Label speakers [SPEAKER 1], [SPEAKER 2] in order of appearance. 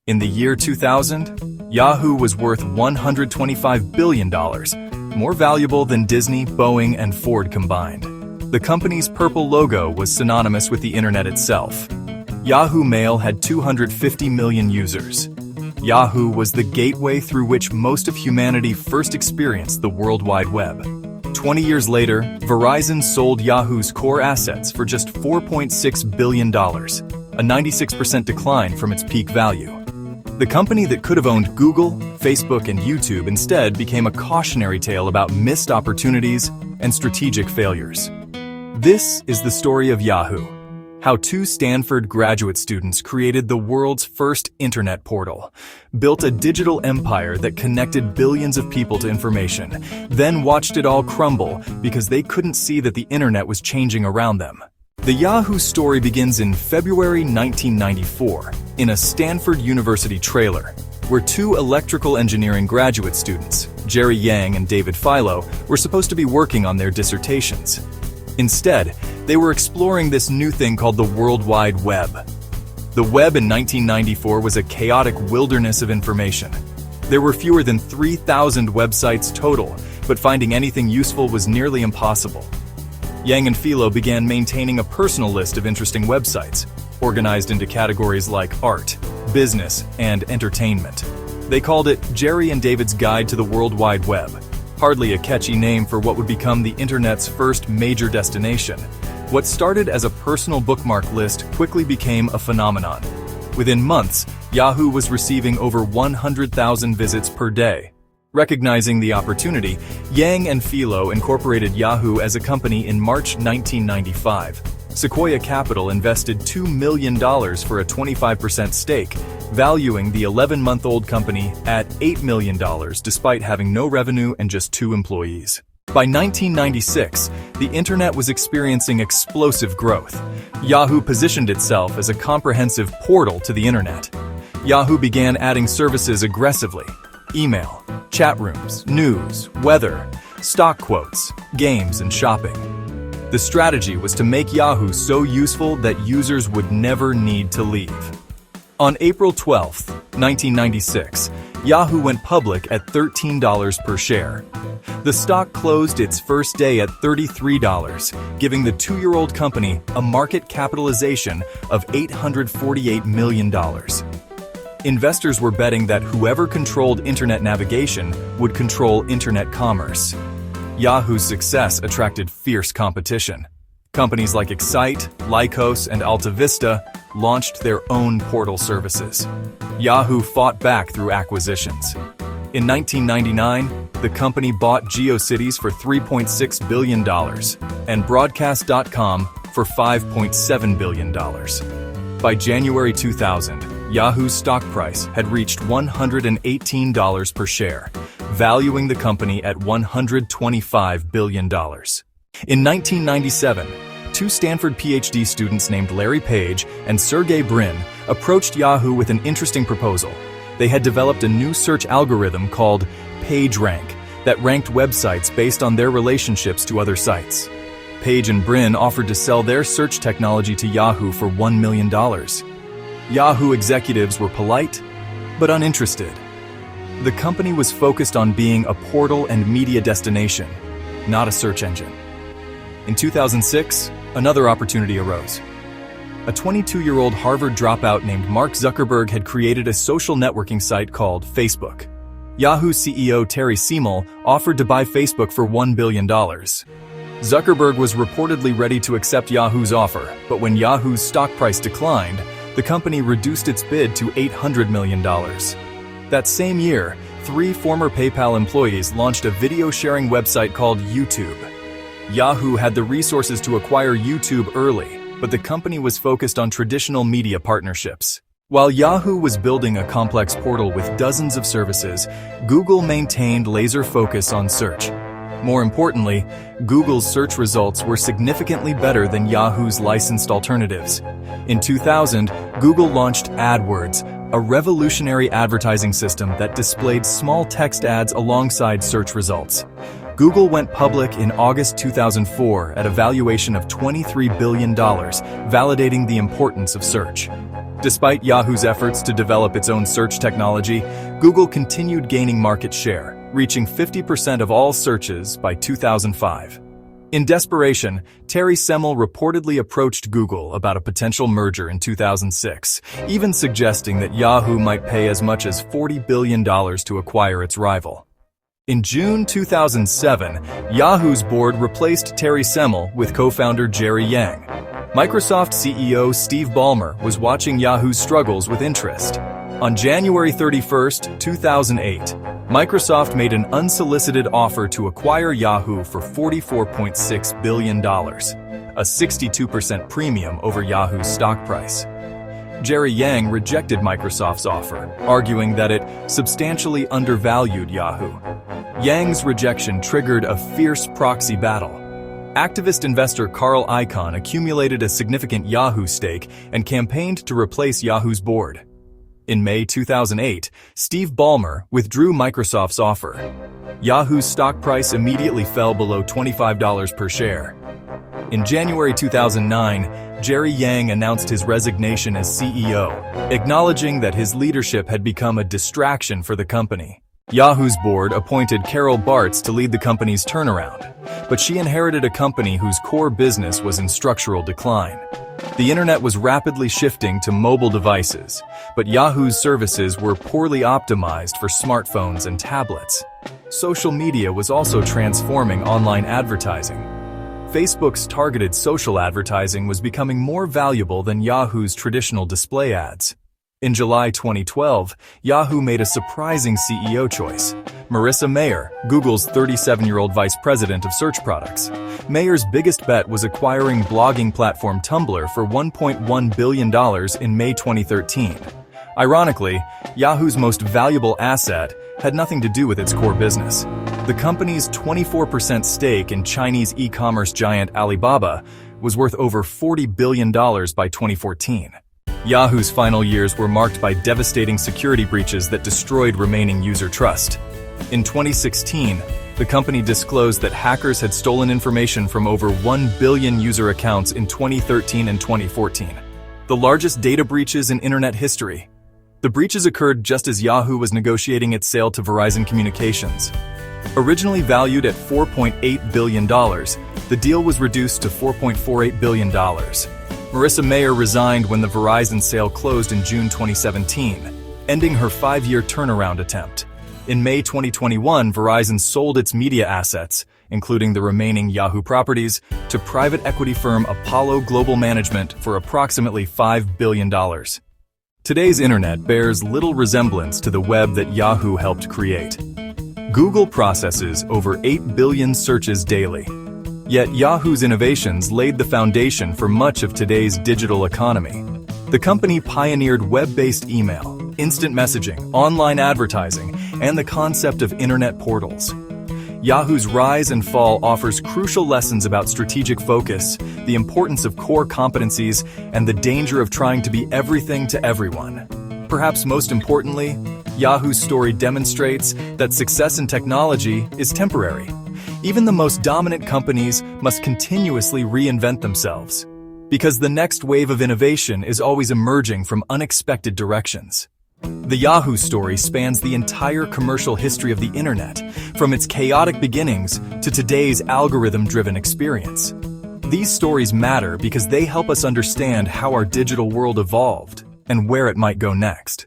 [SPEAKER 1] In the year 2000, Yahoo was worth $125 billion, more valuable than Disney, Boeing, and Ford combined. The company's purple logo was synonymous with the internet itself. Yahoo Mail had 250 million users. Yahoo was the gateway through which most of humanity first experienced the World Wide Web. 20 years later, Verizon sold Yahoo's core assets for just $4.6 billion, a 96% decline from its peak value. The company that could have owned Google, Facebook, and YouTube instead became a cautionary tale about missed opportunities and strategic failures. This is the story of Yahoo, how two Stanford graduate students created the world's first internet portal, built a digital empire that connected billions of people to information, then watched it all crumble because they couldn't see that the internet was changing around them. The Yahoo story begins in February 1994 in a Stanford University trailer, where two electrical engineering graduate students, Jerry Yang and David Philo, were supposed to be working on their dissertations. Instead, they were exploring this new thing called the World Wide Web. The web in 1994 was a chaotic wilderness of information. There were fewer than 3,000 websites total, but finding anything useful was nearly impossible. Yang and Philo began maintaining a personal list of interesting websites, organized into categories like art, business, and entertainment. They called it Jerry and David's Guide to the World Wide Web, hardly a catchy name for what would become the internet's first major destination. What started as a personal bookmark list quickly became a phenomenon. Within months, Yahoo was receiving over 100,000 visits per day. Recognizing the opportunity, Yang and Philo incorporated Yahoo as a company in March 1995. Sequoia Capital invested $2 million for a 25% stake, valuing the 11-month-old company at $8 million despite having no revenue and just 2 employees. By 1996, the internet was experiencing explosive growth. Yahoo positioned itself as a comprehensive portal to the internet. Yahoo began adding services aggressively: email, chat rooms, news, weather, stock quotes, games, and shopping. The strategy was to make Yahoo so useful that users would never need to leave. On April 12, 1996, Yahoo went public at $13 per share. The stock closed its first day at $33, giving the 2-year-old company a market capitalization of $848 million. Investors were betting that whoever controlled internet navigation would control internet commerce. Yahoo's success attracted fierce competition. Companies like Excite, Lycos, and Alta Vista launched their own portal services. Yahoo fought back through acquisitions. In 1999, the company bought GeoCities for $3.6 billion and Broadcast.com for $5.7 billion. By January 2000, Yahoo's stock price had reached $118 per share, valuing the company at $125 billion. In 1997, 2 Stanford PhD students named Larry Page and Sergey Brin approached Yahoo with an interesting proposal. They had developed a new search algorithm called PageRank that ranked websites based on their relationships to other sites. Page and Brin offered to sell their search technology to Yahoo for $1 million. Yahoo executives were polite, but uninterested. The company was focused on being a portal and media destination, not a search engine. In 2006, another opportunity arose. A 22-year-old Harvard dropout named Mark Zuckerberg had created a social networking site called Facebook. Yahoo CEO Terry Semel offered to buy Facebook for $1 billion. Zuckerberg was reportedly ready to accept Yahoo's offer, but when Yahoo's stock price declined, the company reduced its bid to $800 million. That same year, 3 former PayPal employees launched a video-sharing website called YouTube. Yahoo had the resources to acquire YouTube early, but the company was focused on traditional media partnerships. While Yahoo was building a complex portal with dozens of services, Google maintained laser focus on search. More importantly, Google's search results were significantly better than Yahoo's licensed alternatives. In 2000, Google launched AdWords, a revolutionary advertising system that displayed small text ads alongside search results. Google went public in August 2004 at a valuation of $23 billion, validating the importance of search. Despite Yahoo's efforts to develop its own search technology, Google continued gaining market share, reaching 50% of all searches by 2005. In desperation, Terry Semel reportedly approached Google about a potential merger in 2006, even suggesting that Yahoo might pay as much as $40 billion to acquire its rival. In June 2007, Yahoo's board replaced Terry Semel with co-founder Jerry Yang. Microsoft CEO Steve Ballmer was watching Yahoo's struggles with interest. On January 31, 2008, Microsoft made an unsolicited offer to acquire Yahoo for $44.6 billion, a 62% premium over Yahoo's stock price. Jerry Yang rejected Microsoft's offer, arguing that it substantially undervalued Yahoo. Yang's rejection triggered a fierce proxy battle. Activist investor Carl Icahn accumulated a significant Yahoo stake and campaigned to replace Yahoo's board. In May 2008, Steve Ballmer withdrew Microsoft's offer. Yahoo's stock price immediately fell below $25 per share. In January 2009, Jerry Yang announced his resignation as CEO, acknowledging that his leadership had become a distraction for the company. Yahoo's board appointed Carol Bartz to lead the company's turnaround, but she inherited a company whose core business was in structural decline. The internet was rapidly shifting to mobile devices, but Yahoo's services were poorly optimized for smartphones and tablets. Social media was also transforming online advertising. Facebook's targeted social advertising was becoming more valuable than Yahoo's traditional display ads. In July 2012, Yahoo made a surprising CEO choice. Marissa Mayer, Google's 37-year-old vice president of search products. Mayer's biggest bet was acquiring blogging platform Tumblr for $1.1 billion in May 2013. Ironically, Yahoo's most valuable asset had nothing to do with its core business. The company's 24% stake in Chinese e-commerce giant Alibaba was worth over $40 billion by 2014. Yahoo's final years were marked by devastating security breaches that destroyed remaining user trust. In 2016, the company disclosed that hackers had stolen information from over 1 billion user accounts in 2013 and 2014, the largest data breaches in internet history. The breaches occurred just as Yahoo was negotiating its sale to Verizon Communications. Originally valued at $4.8 billion, the deal was reduced to $4.48 billion. Marissa Mayer resigned when the Verizon sale closed in June 2017, ending her 5-year turnaround attempt. In May 2021, Verizon sold its media assets, including the remaining Yahoo properties, to private equity firm Apollo Global Management for approximately $5 billion. Today's internet bears little resemblance to the web that Yahoo helped create. Google processes over 8 billion searches daily. Yet Yahoo's innovations laid the foundation for much of today's digital economy. The company pioneered web-based email, instant messaging, online advertising, and the concept of internet portals. Yahoo's rise and fall offers crucial lessons about strategic focus, the importance of core competencies, and the danger of trying to be everything to everyone. Perhaps most importantly, Yahoo's story demonstrates that success in technology is temporary. Even the most dominant companies must continuously reinvent themselves, because the next wave of innovation is always emerging from unexpected directions. The Yahoo story spans the entire commercial history of the internet, from its chaotic beginnings to today's algorithm-driven experience. These stories matter because they help us understand how our digital world evolved and where it might go next.